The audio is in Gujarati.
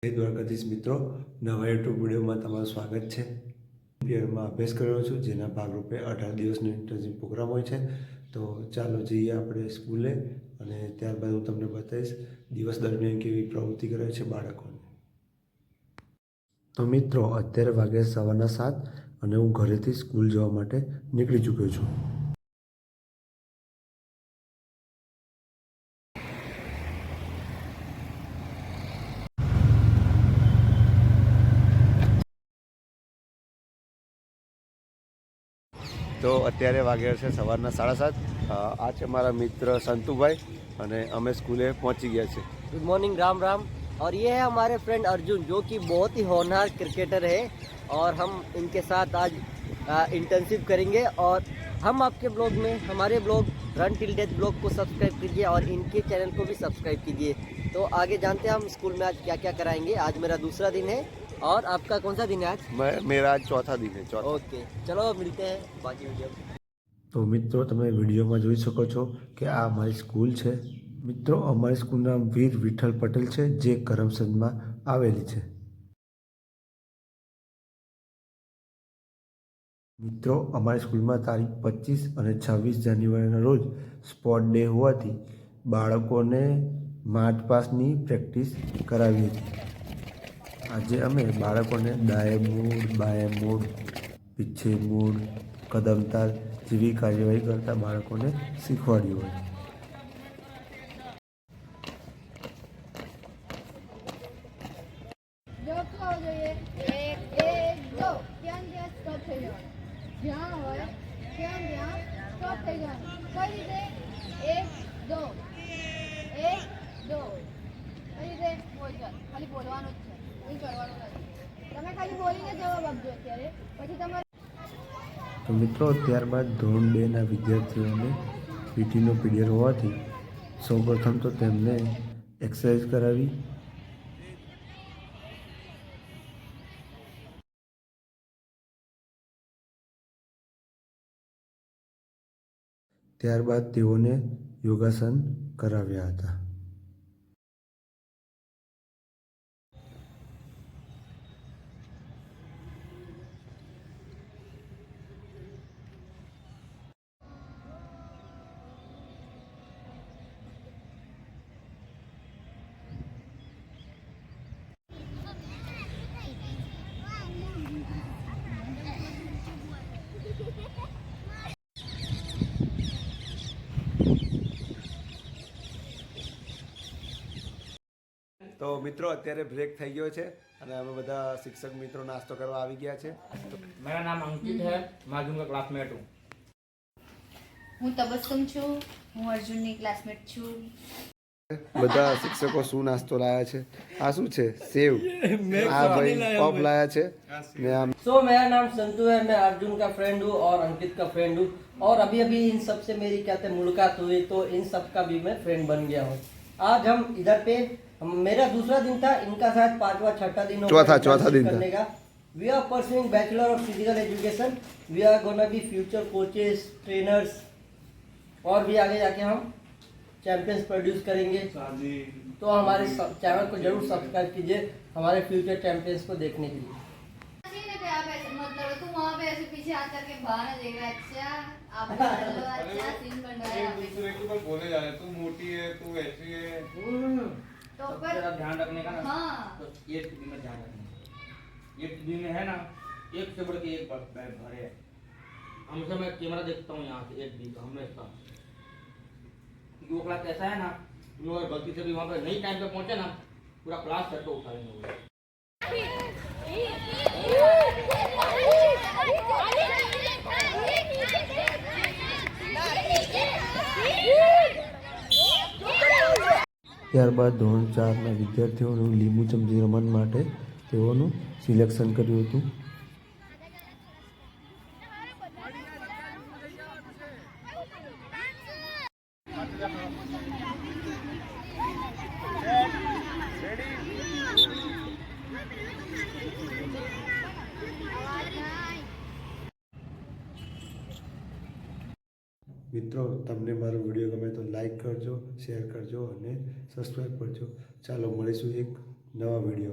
જય દ્વારકાધીશ મિત્રો, નવા યુટ્યુબ વિડીયોમાં તમારું સ્વાગત છે. યરમાં અભ્યાસ કરી રહ્યો છું, જેના ભાગરૂપે 18 દિવસનો ઇન્ટર્નશિપ પ્રોગ્રામ હોય છે. તો ચાલો જઈએ આપણે સ્કૂલે અને ત્યારબાદ હું તમને બતાવીશ દિવસ દરમિયાન કેવી પ્રવૃત્તિ કરે છે બાળકોને. તો મિત્રો, અત્યારે વાગ્યા સવારના 7 અને હું ઘરેથી સ્કૂલ જવા માટે નીકળી ચૂક્યો છું. તો અત્યારે વાગ્યા છે સવારના 7:30. આ છે મારા મિત્ર સંતુભાઈ અને અમે સ્કूले पहुंची गया છે. Good morning, Ram Ram. और ये है हमारे फ्रेंड अर्जुन, जो कि बहुत ही होनहार क्रिकेटर है और हम इनके साथ आज इंटर्नशिप करेंगे। और हम आपके ब्लॉग में, हमारे blog run till death blog को सब्सक्राइब कीजिए और इनके चैनल को भी सब्सक्राइब कीजिए। तो आगे जानते हैं हम स्कूल में आज क्या क्या कराएंगे। आज मेरा दूसरा दिन है और आपका कौन सा दिन है आज? मेरा आज चौथा दिन है. ओके, चलो मिलते हैं बाकी वीडियो। तो मित्रों, તમે વિડીયોમાં જોઈ શકો છો કે આ અમારી સ્કૂલ છે. મિત્રો, અમારી સ્કૂલનું નામ વીર વિઠ્ઠલ પટેલ છે, જે કરમસદમાં આવેલી છે. મિત્રો, અમારી સ્કૂલમાં તારીખ 25 અને 26 જાન્યુઆરીના રોજ સ્પોર્ટ ડે હોવાથી બાળકોને માર્ચ પાસની પ્રેક્ટિસ કરાવી હતી. આજે અમે બાળકોને દાએ મૂળ, બાએ મૂળ, પીછે મૂળ, કદમતાલ જેવી કાર્યવાહી કરતા બાળકોને શીખવાડ્યું હોય. ખાલી બોલવાનું જ છે, કંઈ કરવાનું નથી. તમે ખાલી બોલીને જવાબ આપજો અત્યારે, પછી તમારે. તો મિત્રો, ત્યારબાદ ધોરણ 2ના વિદ્યાર્થીઓને પીટીનો પીરિયડ હોવાથી સૌપ્રથમ તો તેમને એક્સરસાઇઝ કરાવી. ત્યારબાદ તેઓને યોગાસન કરાવ્યા હતા. તો મિત્રો, અત્યારે બ્રેક થઈ ગયો છે અને અમે બધા શિક્ષક મિત્રો નાસ્તો કરવા આવી ગયા છે. मेरा नाम अंकित है, मैं अर्जुन का क्लासमेट हूँ। હું તબસ્સુમ છું, હું અર્જુનની ક્લાસમેટ છું. બધા શિક્ષકો શું નાસ્તો લાયા છે? આ શું છે? સેવ. આ ભાઈ પફ લાયા છે ને આ. सो मेरा नाम संतु है, मैं अर्जुन का फ्रेंड हूँ और अंकित का फ्रेंड हूँ। और अभी अभी इन सब से मेरी कहते हैं मुलाकात हुई, तो इन सब का भी मैं फ्रेंड बन गया हूँ। आज हम इधर पे, मेरा दूसरा दिन था, इनका शायद 5वां 6ठा दिन चौथा दिन करने का। We are pursuing bachelor of physical education. We are gonna be future coaches, trainers, और भी आगे जाके हम चैंपियंस प्रोड्यूस करेंगे। तो हमारे चैनल को जरूर सब्सक्राइब कीजिए हमारे फ्यूचर चैंपियंस को देखने के लिए। आप ऐसे मतलब तुम वहाँ पे ऐसे पीछे हाथ करके बाहर ना देख रहे। अच्छा आपने अच्छा सीन बन रहा है। दूसरे के ऊपर बोले जा रहे तू मोटी है, तू ऐसी है। तो सबसे पर ज़्यादा ध्यान रखने का ना, हाँ। तो एक टीवी में ध्यान रखना। एक टीवी में है ना, एक से बढ़ के एक बैग भरे है। हमेशा मैं कैमरा देखता हूँ यहाँ से, एक टीवी हमेशा। क्योंकि वो क्लास ऐसा है ना, तुम लोग अगर गलती से भी वहाँ पर नहीं टाइम पे पहुँचे ना, पूरा क्लास सेट तो उठा लेंगे वो। ત્યારબાદ ધોરણ 4ના વિદ્યાર્થીઓનું લીંબુ ચમચી રમત માટે તેઓનું સિલેક્શન કર્યું હતું. મિત્રો, તમને મારો વિડીયો ગમે તો લાઈક કરજો, શેર કરજો અને સબસ્ક્રાઈબ કરજો. ચાલો મળીશું એક નવા વિડીયો.